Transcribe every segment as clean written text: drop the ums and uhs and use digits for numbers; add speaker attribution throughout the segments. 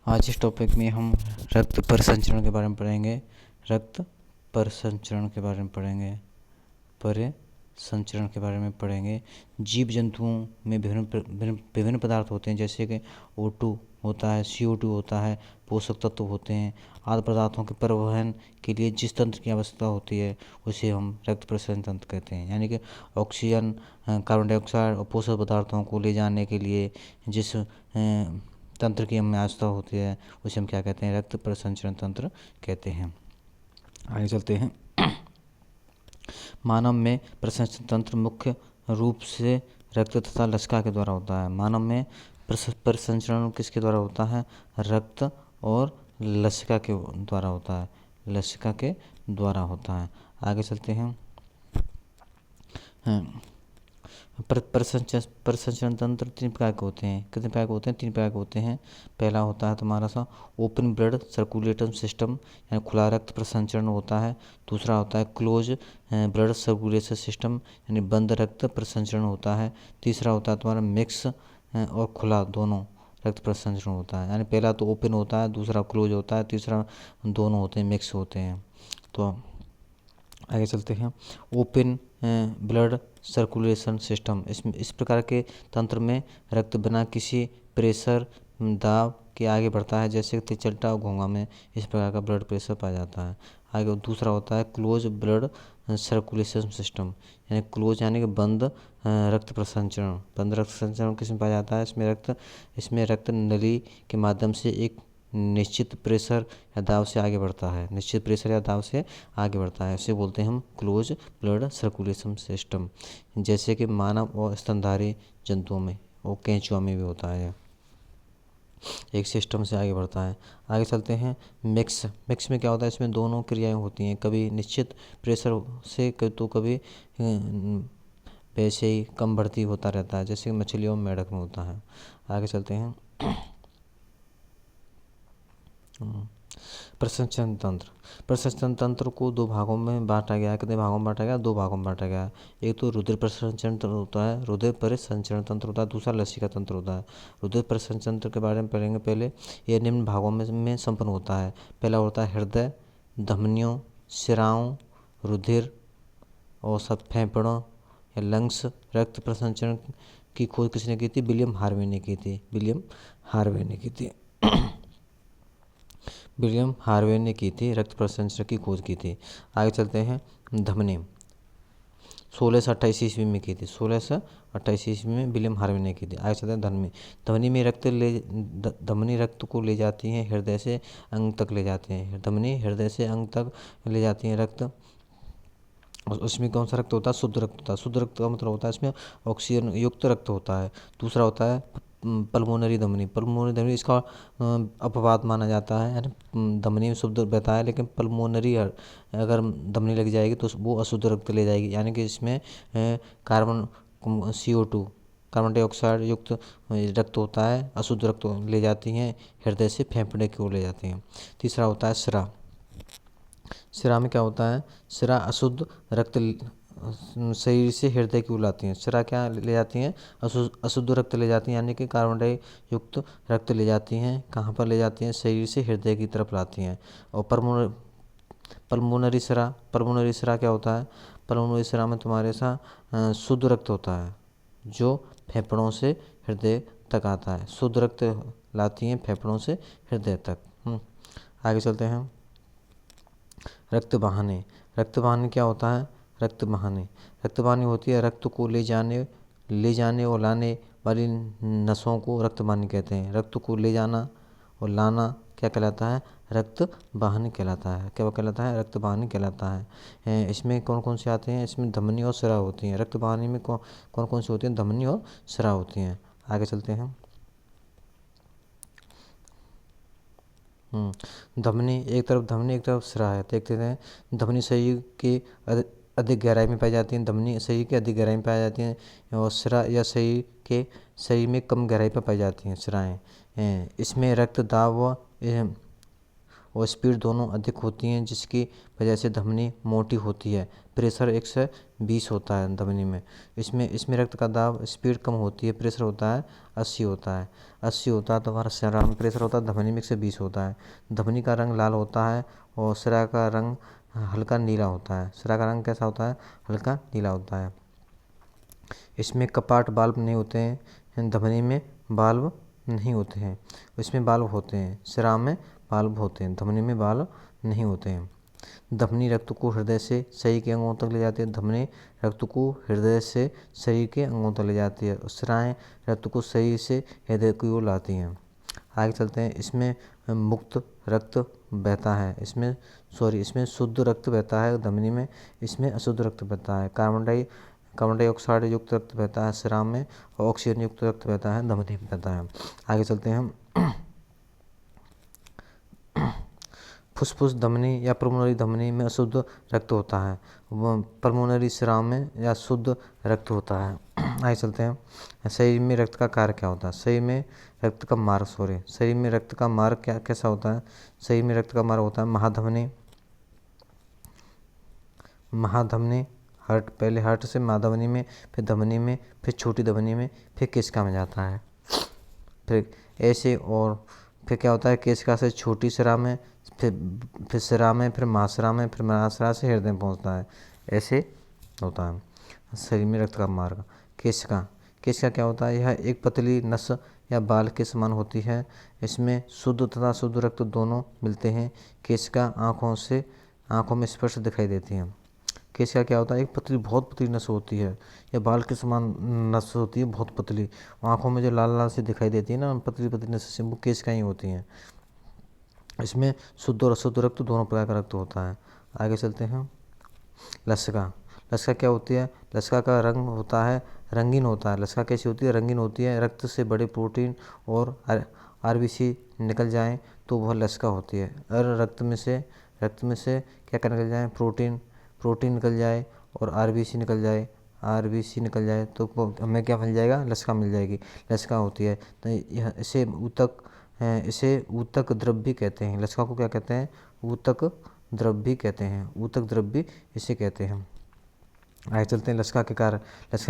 Speaker 1: आज इस टॉपिक में हम रक्त परिसंचरण के बारे में पढ़ेंगे। रक्त परिसंचरण के बारे में पढ़ेंगे परिसंचरण के बारे में पढ़ेंगे। जीव जंतुओं में विभिन्न पदार्थ होते हैं, जैसे कि O2 होता है, CO2 होता है, पोषक तत्व होते हैं। आदि पदार्थों के परिवहन के लिए जिस तंत्र की आवश्यकता होती है उसे हम रक्त परिसंचरण तंत्र कहते हैं। यानी कि ऑक्सीजन, कार्बन डाइऑक्साइड और पोषक पदार्थों को ले जाने के लिए जिस तंत्र की हमें आवश्यकता होती है उसे हम क्या कहते हैं? रक्त परिसंचरण तंत्र कहते हैं। आगे चलते हैं। मानव में परिसंचरण तंत्र मुख्य रूप से रक्त तथा लसिका के द्वारा होता है। मानव में परिसंचरण किसके द्वारा होता है? रक्त और लसिका के द्वारा होता है। लसिका के द्वारा होता है। आगे चलते हैं। परिसंचरण तंत्र तीन प्रकार के होते हैं। कितने प्रकार के होते हैं? तीन प्रकार के होते हैं। पहला होता है तुम्हारा सा ओपन ब्लड सर्कुलेटरी सिस्टम, यानी खुला रक्त परिसंचरण होता है। दूसरा होता है क्लोज ब्लड सर्कुलेशन सिस्टम, यानी बंद रक्त परिसंचरण होता है। तीसरा होता है तुम्हारा मिक्स और खुला दोनों रक्त परिसंचरण होता है। यानी पहला तो ओपन होता है, दूसरा क्लोज होता है, तीसरा दोनों होते हैं, मिक्स होते हैं। तो आगे चलते हैं। ओपन ब्लड सर्कुलेशन सिस्टम, इसमें इस प्रकार के तंत्र में रक्त बिना किसी प्रेशर दाब के आगे बढ़ता है, जैसे तिचल्टा और घोंघा में इस प्रकार का ब्लड प्रेशर पाया जाता है। आगे दूसरा होता है क्लोज ब्लड सर्कुलेशन सिस्टम, यानी क्लोज यानी कि बंद रक्त प्रसंचरण। बंद रक्त प्रसंचरण किसमें पाया जाता है? इसमें रक्त नली के माध्यम से एक निश्चित प्रेशर या दाब से आगे बढ़ता है। निश्चित प्रेशर या दाब से आगे बढ़ता है, इसे बोलते हैं हम क्लोज ब्लड सर्कुलेशन सिस्टम। जैसे कि मानव और स्तनधारी जंतुओं में और केंचुआ में भी होता है, एक सिस्टम से आगे बढ़ता है। आगे चलते हैं। मिक्स में क्या होता है? इसमें दोनों क्रियाएं होती हैं, कभी निश्चित प्रेशर से तो कभी वैसे ही कम बढ़ती होता रहता है, जैसे मछलियों में मेढक में होता है। आगे चलते हैं। परिसंचरण तंत्र को दो भागों में बांटा गया है। कितने भागों में बांटा गया? दो भागों में बांटा गया है। एक तो रुधिर परिसंचरण तंत्र होता है, रुधिर परिसंचरण तंत्र होता है। दूसरा लसिका तंत्र होता है। रुधिर परिसंचरण तंत्र के बारे में पढ़ेंगे। पहले ये निम्न भागों में संपन्न होता है। पहला होता है हृदय, धमनियों, शिराओं, रुधिर और सब फेफड़ों या लंग्स। रक्त परिसंचरण की खोज किसने की थी? विलियम हार्वे ने की थी। विलियम हार्वे ने की थी, रक्त परिसंचरण की खोज की थी। आगे चलते हैं। धमनी 1628 ईस्वी में की थी। 1628 ईस्वी में विलियम हार्वे ने की थी। आगे चलते हैं। धमनी रक्त को ले जाती हैं, हृदय से अंग तक ले जाते हैं। धमनी हृदय से अंग तक ले जाती हैं रक्त। उसमें कौन सा रक्त होता है? शुद्ध रक्त होता है। शुद्ध रक्त का मतलब होता है इसमें ऑक्सीजन युक्त रक्त होता है। दूसरा होता है पल्मोनरी धमनी इसका अपवाद माना जाता है, यानी धमनी में शुद्ध बहता है, लेकिन पल्मोनरी अगर धमनी लग जाएगी तो वो अशुद्ध रक्त ले जाएगी। यानी कि इसमें CO2 कार्बन डाइऑक्साइड युक्त रक्त होता है, अशुद्ध रक्त ले जाती हैं, हृदय से फेफड़े की ओर ले जाती हैं। तीसरा होता है शिरा में क्या होता है? शिरा अशुद्ध रक्त शरीर से हृदय की ओर लाती हैं। शिरा क्या ले जाती हैं? अशुद्ध रक्त ले जाती हैं, यानी कि कार्बन डाइऑक्साइड युक्त रक्त ले जाती हैं। कहाँ पर ले जाती हैं? शरीर से हृदय की तरफ लाती हैं। और पल्मोनरी शिरा क्या होता है? पल्मोनरी शिरा में तुम्हारे साथ शुद्ध रक्त होता है जो फेफड़ों से हृदय तक आता है। शुद्ध रक्त लाती हैं फेफड़ों से हृदय तक। आगे चलते हैं। रक्त बहाने क्या होता है? रक्त बहाने होती है रक्त को ले जाने और लाने वाली नसों को रक्त वाहिनी कहते हैं। रक्त को ले जाना और लाना क्या कहलाता है? रक्त वाहिनी कहलाता है। क्या कहलाता है? रक्त वाहिनी कहलाता है। इसमें कौन कौन से आते हैं? इसमें धमनी और शिरा होती हैं। रक्त वाहिनी में कौन कौन सी होती हैं? धमनी और शिरा होती हैं। आगे चलते हैं। धमनी एक तरफ शिरा है। देखते हैं। धमनी शरीर के अधिक गहराई में पाई जाती हैं। धमनी शरीर के अधिक गहराई में पाई जाती हैं और शिरा या शरीर में कम गहराई पर पाई जाती हैं शिराएँ। इसमें रक्त दाब और स्पीड दोनों अधिक होती हैं, जिसकी वजह से धमनी मोटी होती है। प्रेशर 120 होता है धमनी में। इसमें रक्त का दाब, स्पीड कम होती है, प्रेशर होता है 80 होता है। 80 होता है तो हमारा सिरा में प्रेशर होता है, धमनी में 120 होता है। धमनी का रंग लाल होता है और सिरा का रंग हल्का नीला होता है। सिरा का रंग कैसा होता है? हल्का नीला होता है। इसमें कपाट बाल्ब नहीं होते हैं, धमनी में बाल्ब नहीं होते हैं। इसमें बाल्ब होते हैं, सिरा में बाल्ब होते हैं, धमनी में बाल्ब नहीं होते हैं। धमनी रक्त को हृदय से शरीर के अंगों तक ले जाती है। धमनी रक्त को हृदय से शरीर के अंगों तक ले जाती है। सिराएं रक्त को शरीर से हृदय की ओर लाती हैं। आगे चलते हैं। इसमें मुक्त रक्त बहता है। इसमें शुद्ध रक्त बहता है धमनी में, इसमें अशुद्ध रक्त बहता है। कार्बन डाइऑक्साइड युक्त रक्त बहता है सिरा में, और ऑक्सीजन युक्त रक्त बहता है धमनी में बहता है। आगे चलते हैं। फुसफुस धमनी या पल्मोनरी धमनी में अशुद्ध रक्त होता है। पल्मोनरी सिरा में या शुद्ध रक्त होता है। आगे चलते हैं। शरीर में रक्त का कार्य क्या होता है? शरीर में रक्त का मार्ग कैसा होता है? शरीर में रक्त का मार्ग होता है महाधमनी पहले हार्ट से महाधमनी में, फिर धमनी में, फिर छोटी धमनी में, फिर केशिका में जाता है। फिर क्या होता है? केशिका से छोटी सिरा में, फिर सिरा में, फिर महासिरा में, फिर महासिरा से हृदय में पहुंचता है। ऐसे होता है शरीर में रक्त का मार्ग। केशिका क्या होता है? यह एक पतली नस या बाल के समान होती है। इसमें शुद्ध तथा अशुद्ध रक्त दोनों मिलते हैं। केशिका आँखों में स्पष्ट दिखाई देती है। केशिका क्या होता है? एक बहुत पतली नस होती है, या बाल के समान नस होती है, बहुत पतली। आँखों में जो लाल लाल से दिखाई देती है ना, पतली पतली नस से, वो केशिका ही होती हैं। इसमें शुद्ध और अशुद्ध रक्त दोनों प्रकार का रक्त होता है। आगे चलते हैं। लसिका क्या होती है? लसिका का रंग होता है रंगीन होता है। लसिका कैसी होती है? रंगीन होती है। रक्त से बड़े प्रोटीन और आरबीसी निकल जाएं तो वह लसिका होती है। और रक्त में से क्या निकल जाए? प्रोटीन निकल जाए और आरबीसी निकल जाए तो हमें क्या मिल जाएगा? लसिका मिल जाएगी, लसिका होती है। तो यह इसे ऊतक द्रव भी कहते हैं। लसिका को क्या कहते हैं? ऊतक द्रव भी कहते हैं। ऊतक द्रव भी इसे कहते हैं। आगे चलते हैं। लसिका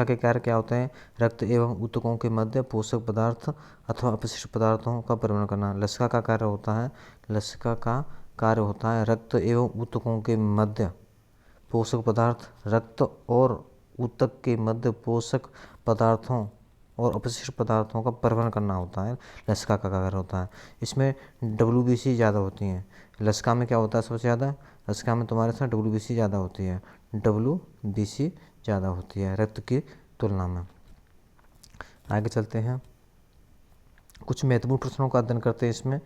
Speaker 1: के कार्य क्या होते हैं? रक्त एवं ऊतकों के मध्य पोषक पदार्थ अथवा अपशिष्ट पदार्थों का परिवहन करना। लसिका का कार्य होता है रक्त एवं ऊतकों के मध्य पोषक पदार्थ, रक्त और ऊतक के मध्य पोषक पदार्थों और अपशिष्ट पदार्थों का परिवहन करना होता है। लसिका का कार्य होता है। इसमें WBC ज़्यादा होती हैं। लसिका में क्या होता है सबसे ज़्यादा? लसिका में तुम्हारे साथ WBC ज़्यादा होती है। WBC ज़्यादा होती है रक्त की तुलना में। आगे चलते हैं। कुछ महत्वपूर्ण प्रश्नों का अध्ययन करते हैं।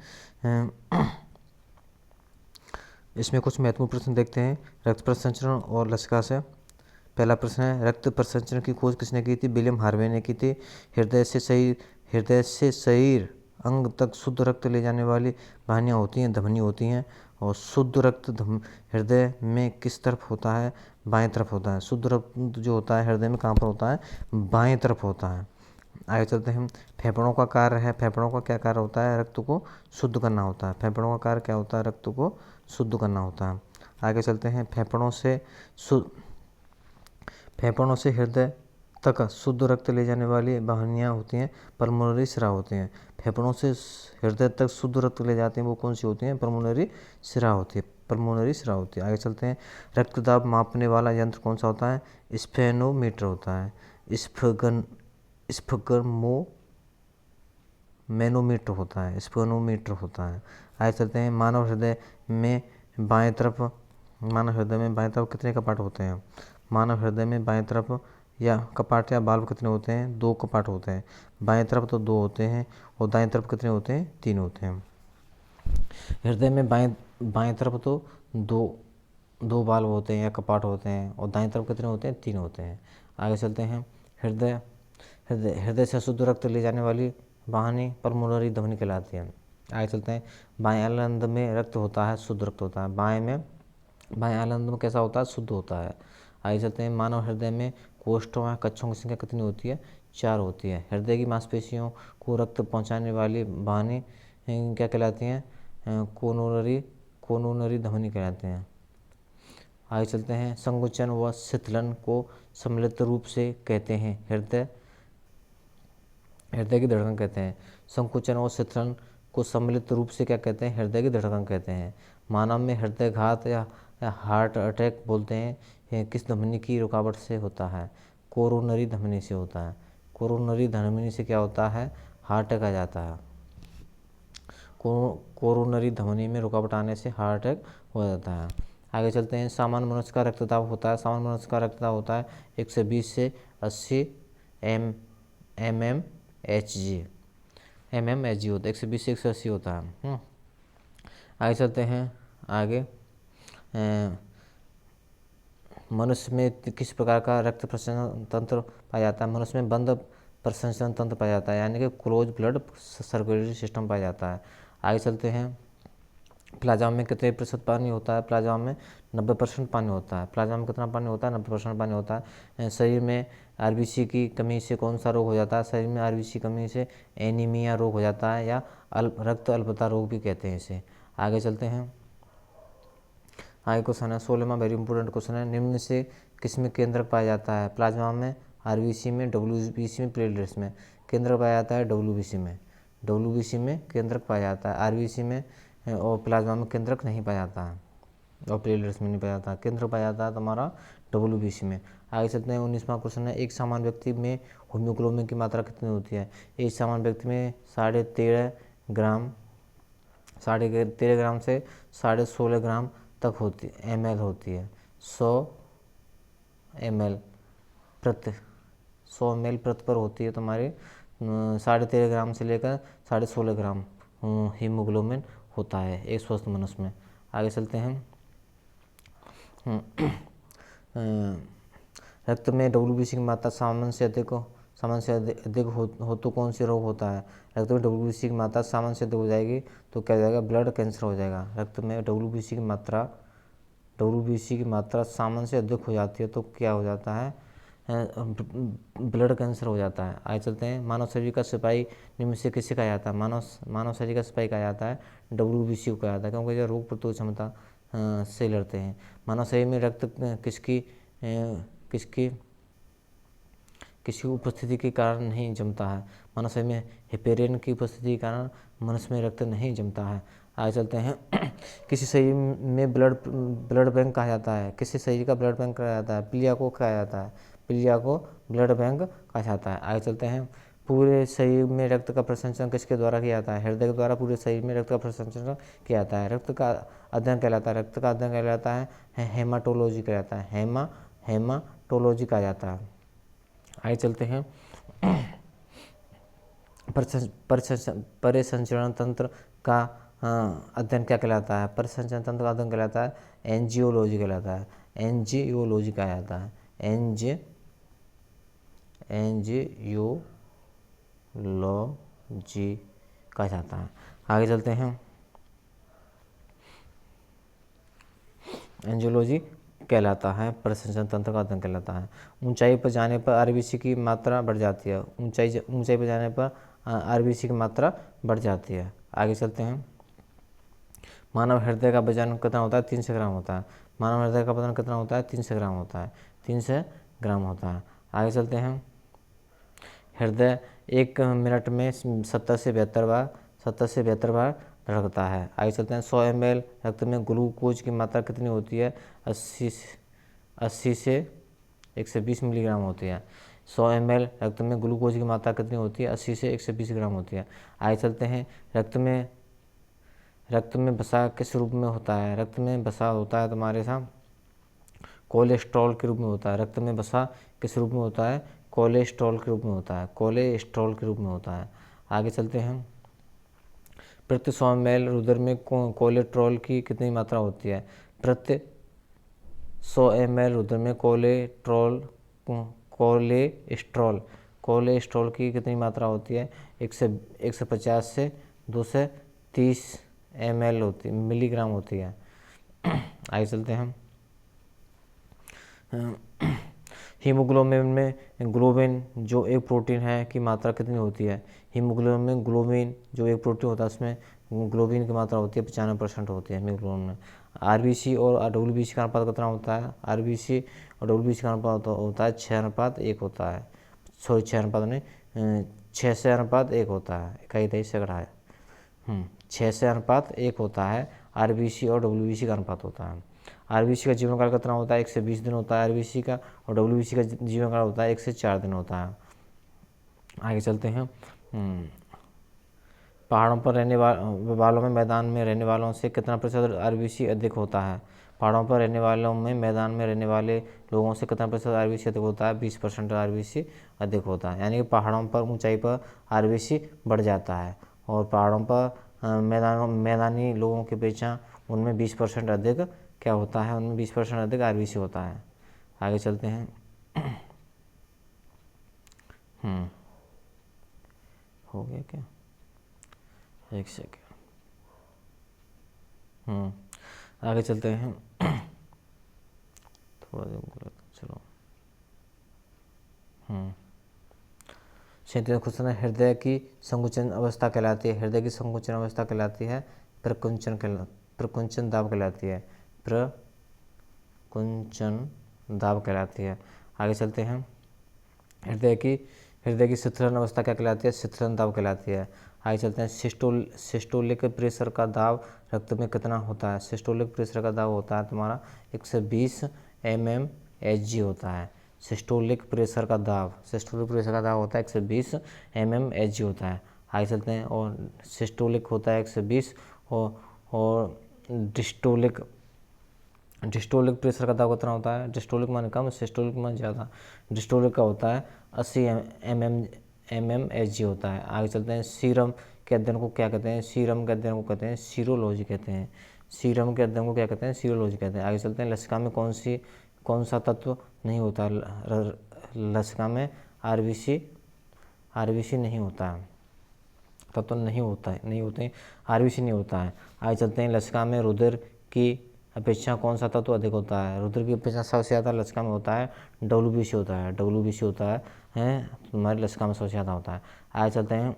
Speaker 1: इसमें कुछ महत्वपूर्ण प्रश्न देखते हैं रक्त प्रसंचरण और लसिका से। पहला प्रश्न है, रक्त प्रसंचरण की खोज किसने की थी? विलियम हार्वे ने की थी। हृदय से शरीर अंग तक शुद्ध रक्त ले जाने वाली वाहिनियाँ होती हैं, धमनी होती हैं। और शुद्ध रक्त हृदय में किस तरफ होता है? बाएं तरफ होता है। शुद्ध रक्त जो होता है हृदय में कहाँ पर होता है? बाएं तरफ होता है। आगे चलते हैं। फेफड़ों का कार्य है। फेफड़ों का क्या कार्य होता है? रक्त को शुद्ध करना होता है। फेफड़ों का कार्य क्या होता है? रक्त को शुद्ध करना होता है। आगे चलते हैं। फेफड़ों से हृदय तक शुद्ध रक्त ले जाने वाली वाहिनियाँ होती हैं, पल्मोनरी सिरा होती हैं। फेफड़ों से हृदय तक शुद्ध रक्त ले जाते हैं, वो कौन सी होती हैं? पल्मोनरी सिरा होती है। आगे चलते हैं। रक्त दाब मापने वाला यंत्र कौन सा होता है? स्फेनोमीटर होता है। मैनोमीटर होता है। आगे चलते हैं। मानव हृदय में बाएं तरफ कितने कपाट होते हैं? मानव हृदय में बाएं तरफ या कपाट या बाल्ब कितने होते हैं? 2 कपाट होते हैं। बाएं तरफ तो 2 होते हैं, और दाएं तरफ कितने होते हैं? 3 होते हैं। हृदय में बाएं तरफ तो 2 बाल्ब होते हैं या कपाट होते हैं, और दाएं तरफ कितने होते हैं? 3 होते हैं। आगे चलते हैं। हृदय से शुद्ध रक्त ले जाने वाली वाहिनी पल्मोनरी धमनी कहलाती है। आगे चलते हैं। बाएं आलंद में रक्त होता है, शुद्ध रक्त होता है। बाएं आलंद में कैसा होता है? शुद्ध होता है। आगे चलते हैं। मानव हृदय में कोष्ठों या कक्षों की संख्या कितनी होती है? 4 होती है। हृदय की मांसपेशियों को रक्त पहुंचाने वाली वाहिनी क्या कहलाती हैं? कोरोनरी कोरोनरी धमनी कहलाते हैं। आगे चलते हैं, संकुचन व शिथिलन को सम्मिलित रूप से कहते हैं हृदय की धड़कन कहते हैं। संकुचन और शिथिलन को सम्मिलित रूप से क्या कहते हैं? हृदय की धड़कन कहते हैं। मानव में हृदयघात या हार्ट अटैक बोलते हैं, यह किस धमनी की रुकावट से होता है? कोरोनरी धमनी से होता है। कोरोनरी धमनी से क्या होता है? हार्ट अटैक आ जाता है। कोरोनरी धमनी में रुकावट आने से हार्ट अटैक हो जाता है। आगे चलते हैं, सामान्य मनुष्य का रक्तदाब होता है। सामान्य मनुष्य का रक्तदाब होता है 120 से 80 mmHg होता है, 120 से 180 होता है। आगे चलते हैं, आगे मनुष्य में किस प्रकार का रक्त प्रसंचरण तंत्र पाया जाता है? मनुष्य में बंद प्रसंचरण तंत्र पाया जाता है, यानी कि क्लोज ब्लड सर्कुलेटरी सिस्टम पाया जाता है। आगे चलते हैं, प्लाज्मा में कितने प्रतिशत पानी होता है? प्लाज्मा में 90% पानी होता है। प्लाज्मा में कितना पानी होता है? 90% पानी होता है। शरीर में आरबीसी की कमी से कौन सा रोग हो जाता है? शरीर में आरबीसी की कमी से एनीमिया रोग हो जाता है, या रक्त अल्पता रोग भी कहते हैं इसे। आगे चलते हैं, आगे क्वेश्चन है 16वां, वेरी इंपॉर्टेंट क्वेश्चन है, निम्न से किसमें केंद्रक पाया जाता है? प्लाज्मा में, आरबीसी में, डब्ल्यूबीसी में, प्लेटलेट्स में। केंद्रक पाया जाता है डब्ल्यूबीसी में। डब्ल्यूबीसी में केंद्रक पाया जाता है, आरबीसी में और प्लाज्मा में केंद्रक नहीं पाया जाता है, और प्लेटलेट्स में नहीं पाया जाता। केंद्र पाया जाता है तुम्हारा डब्ल्यूबीसी में। आगे चलते हैं, 19वां क्वेश्चन है, एक सामान्य व्यक्ति में हीमोग्लोबिन की मात्रा कितनी होती है? एक सामान्य व्यक्ति में 13.5 ग्राम, 13.5 ग्राम से 16.5 ग्राम तक होती ml होती है। 100 ml प्रति 100 ml प्रति पर होती है तुम्हारी 13.5 ग्राम से लेकर 16.5 ग्राम हीमोग्लोबिन होता है एक स्वस्थ मनुष्य में। आगे चलते हैं, रक्त में डब्ल्यूबीसी की मात्रा सामान्य से अधिक हो तो कौन सी रोग होता है? रक्त में डब्ल्यूबीसी की मात्रा सामान्य से अधिक हो जाएगी तो क्या हो जाएगा? ब्लड कैंसर हो जाएगा। रक्त में डब्ल्यूबीसी की मात्रा सामान्य से अधिक हो जाती है तो क्या हो जाता है? ब्लड कैंसर हो जाता है। आगे चलते हैं, मानव शरीर का सिपाही निम्न से किसे कहा जाता है? मानव शरीर का सिपाही कहा जाता है डब्ल्यूबीसी को कहा जाता है, क्योंकि यह रोग प्रतिरोधक क्षमता से लड़ते हैं। मानव शरीर में रक्त किसकी उपस्थिति के कारण नहीं जमता है? मानव शरीर में हेपेरिन की उपस्थिति के कारण मनुष्य में रक्त नहीं जमता है। आगे चलते हैं, किसी शरीर में ब्लड बैंक कहा जाता है? किसी शरीर का ब्लड बैंक कहा जाता है? पीलिया को कहा जाता है, पीलिया को ब्लड बैंक कहा जाता है। आगे चलते हैं, पूरे शरीर में रक्त का प्रसंचरण किसके द्वारा किया जाता है? हृदय के द्वारा पूरे शरीर में रक्त का प्रसंचरण किया जाता है। रक्त का अध्ययन कहलाता है, रक्त का अध्ययन कहलाता है हेमाटोलॉजी कहलाता है, हेमाटोलॉजी कहा जाता है। आगे चलते हैं, परिसंचरण तंत्र का अध्ययन क्या कहलाता है? परिसंचरण तंत्र का अध्ययन कहलाता है एंजियोलॉजी कहलाता है, एंजियोलॉजी कहा जाता है, एंजियोलॉजी कहा जाता है। आगे चलते हैं, एंजियोलॉजी कहलाता है, परिसंचरण तंत्र का अध्ययन कहलाता है। ऊंचाई पर जाने पर आरबीसी की मात्रा बढ़ जाती है, ऊंचाई पर जाने पर आरबीसी की मात्रा बढ़ जाती है। आगे चलते हैं, मानव हृदय का वजन कितना होता है? 300 ग्राम होता है। मानव हृदय का वजन कितना होता है? 300 ग्राम होता है, 300 ग्राम होता है। आगे चलते हैं, हृदय 1 मिनट में 70 से 72 बार धड़कता है। आगे चलते हैं, 100 ml रक्त में ग्लूकोज की मात्रा कितनी होती है? 80 से 120 मिलीग्राम होती है। 100 ml रक्त में ग्लूकोज की मात्रा कितनी होती है? 80 से 120 ग्राम होती है। आगे चलते हैं, रक्त में वसा किस रूप में होता है? रक्त में वसा होता है तुम्हारे साथ कोलेस्ट्रॉल के रूप में होता है। रक्त में वसा किस रूप में होता है? कोलेस्ट्रॉल के रूप में होता है, कोलेस्ट्रॉल के रूप में होता है। आगे चलते हैं, प्रति 100 ml रुधिर में कोलेस्ट्रॉल की कितनी मात्रा होती है? प्रति 100 ml रुधिर में कोलेस्ट्रॉल की कितनी मात्रा होती है? 150 से 230 मिलीग्राम होती है। आगे चलते हैं, हीमोग्लोबिन में ग्लोबिन जो एक प्रोटीन है की मात्रा कितनी होती है? हीमोग्लोबिन में ग्लोबिन जो एक प्रोटीन होता है उसमें ग्लोबिन की मात्रा होती है 95% होती है हीमोग्लोबिन में। आरबीसी और डब्ल्यूबीसी का अनुपात कितना होता है? आरबीसी और डब्ल्यूबीसी का अनुपात होता है 6:1 होता है, सॉरी 6:1 नहीं, 6:1 होता है, इकाई दही सैकड़ा है। 6:1 होता है आरबीसी और डब्ल्यूबीसी का अनुपात होता है। आरबीसी का जीवन काल कितना होता है? 1 से 20 दिन होता है आरबीसी का, और डब्ल्यूबीसी का जीवन काल होता है 1 से 4 दिन होता है। आगे चलते हैं। पहाड़ों पर रहने वालों में मैदान में रहने वालों से कितना प्रतिशत आरबीसी अधिक होता है? पहाड़ों पर रहने वालों में मैदान में रहने वाले लोगों से कितना प्रतिशत आरबीसी अधिक होता है? 20% आरबीसी अधिक होता है। यानी कि पहाड़ों पर ऊंचाई पर आरबीसी बढ़ जाता है, और पहाड़ों पर मैदानी लोगों की अपेक्षा उनमें 20% अधिक क्या होता है? उनमें 20% अधिक आरबीसी होता है। आगे चलते हैं। हो गया क्या? एक सेकेंड। आगे चलते हैं। थोड़ा देर चलो। 37 क्वेश्चन है, हृदय की संकुचन अवस्था कहलाती है। हृदय की संकुचन अवस्था कहलाती है प्रकुंचन दाब कहलाती है। प्रकुंचन दाब कहलाती है। आगे चलते हैं। हृदय की शिथिलन अवस्था क्या कहलाती है? शिथिलन दाब कहलाती है। आगे चलते हैं। सिस्टोलिक प्रेशर का दाब रक्त में कितना होता है? सिस्टोलिक प्रेशर का दाब होता है तुम्हारा 120 mmHg होता है। सिस्टोलिक प्रेशर का दाब होता है 120 mmHg होता है। आगे चलते हैं। और सिस्टोलिक होता है 120, और डिस्टोलिक प्रेशर का दाब कितना होता है? डिस्टोलिक मान कम, सिस्टोलिक मान ज़्यादा। डिस्टोलिक का होता है 80 mmHg होता है। आगे चलते हैं। सीरम के अध्ययन को क्या कहते हैं? सीरम के अध्ययन को कहते हैं सीरोलॉजी कहते हैं। सीरम के अध्ययन को क्या कहते हैं? सीरोलॉजी कहते हैं। आगे चलते हैं। लसिका में कौन सा तत्व नहीं होता? लसिका में आरबीसी नहीं होता है, तत्व नहीं होते आरबीसी नहीं होता है। आगे चलते हैं। लसिका में रुधिर की अपेक्षा कौन सा तत्व अधिक होता है? रुधिर की अपेक्षा सबसे ज़्यादा लसिका में होता है डब्ल्यूबीसी होता है तुम्हारी लसिका में सबसे ज़्यादा होता है। आगे चलते हैं।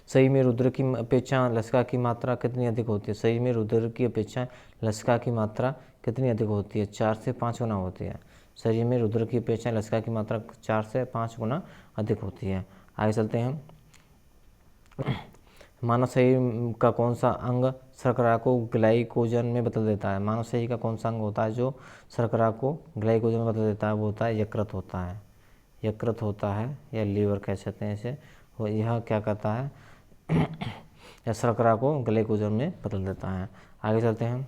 Speaker 1: शरीर में रुधिर की अपेक्षा लसिका की मात्रा कितनी अधिक होती है? शरीर में रुधिर की अपेक्षा लसिका की मात्रा कितनी अधिक होती है? 4 से 5 गुना होती है। शरीर में रुधिर की अपेक्षा लसिका की मात्रा 4 से 5 गुना अधिक होती है। आगे चलते हैं। मानव शरीर का कौन सा अंग शर्करा को ग्लाइकोजन में बदल देता है? मानव शरीर का कौन सा अंग होता है जो शर्करा को ग्लाइकोजन में बदल देता है? वो होता है यकृत होता है, या लीवर कह सकते हैं इसे। वो यह क्या करता है? या शर्करा को ग्लाइकोजन में बदल देता है। आगे चलते हैं।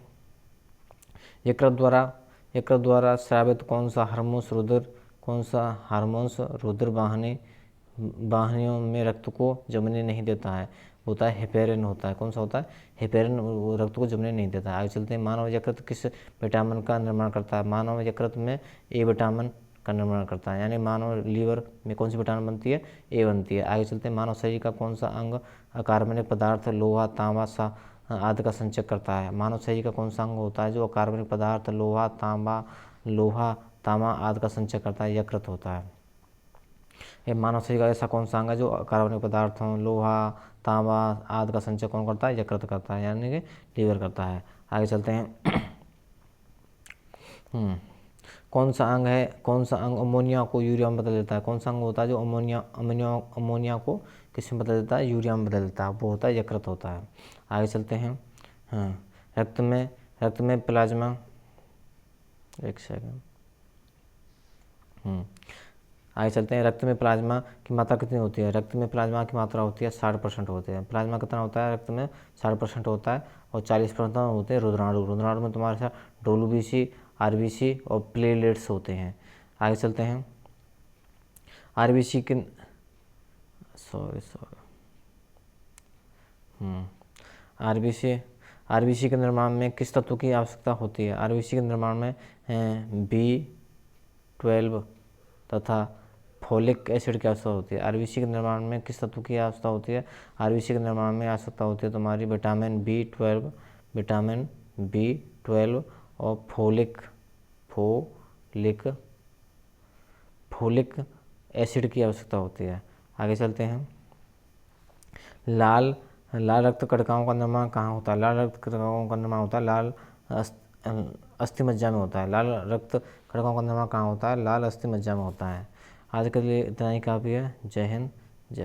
Speaker 1: यकृत द्वारा स्रावित कौन सा हार्मोन्स रुधिर वाहिनियों में रक्त को जमने नहीं देता है? होता है हेपेरिन होता है। कौन सा होता है? हेपेरिन रक्त को जमने नहीं देता है। आगे चलते हैं। मानव यकृत किस विटामिन का निर्माण करता है? मानव यकृत में ए विटामिन का निर्माण करता है। यानी मानव लीवर में कौन सी विटामिन बनती है? ए बनती है। आगे चलते हैं। मानव शरीर का कौन सा अंग अकार्बनिक पदार्थ लोहा तांबा आदि का संचय करता है? मानव शरीर का कौन सा अंग होता है जो अकार्बनिक पदार्थ लोहा तांबा आदि का संचय करता है? यकृत होता है। ये मानव शरीर का ऐसा कौन सा अंग है जो कार्बनिक पदार्थों लोहा तांबा आदि का संचय कौन करता है? यकृत करता है, यानी कि लीवर करता है। आगे चलते हैं। कौन सा अंग अमोनिया को यूरिया में बदल देता है? कौन सा अंग होता है जो अमोनिया को किस में बदल देता है? यूरिया में बदल देता है। वो होता है यकृत होता है। आगे चलते हैं। रक्त में प्लाज्मा, एक सेकंड। आगे चलते हैं। रक्त में प्लाज्मा की मात्रा कितनी होती है? रक्त में प्लाज्मा की मात्रा होती है 60% होती है। प्लाज्मा कितना होता है? रक्त में 60% होता है, और 40% होते हैं रुद्राणु में तुम्हारे साथ डब्ल्यूबीसी, आरबीसी और प्लेटलेट्स होते हैं। आगे चलते हैं। आरबीसी के आरबीसी के निर्माण में किस तत्व की आवश्यकता होती है? आरबीसी के निर्माण में B12 तथा फोलिक एसिड की आवश्यकता होती है। आरबीसी के निर्माण में किस तत्व की आवश्यकता होती है? आरबीसी के निर्माण में आवश्यकता होती है तुम्हारी विटामिन B12 और फोलिक एसिड की आवश्यकता होती है। आगे चलते हैं। लाल लाल रक्त कणिकाओं का निर्माण कहाँ होता है? लाल रक्त कणिकाओं का निर्माण होता है लाल अस्थि मज्जा में होता है। लाल रक्त कणिकाओं का निर्माण कहाँ होता है? लाल अस्थि मज्जा में होता है। आज के लिए इतना ही काफ़ी है। जय हिंद, जय।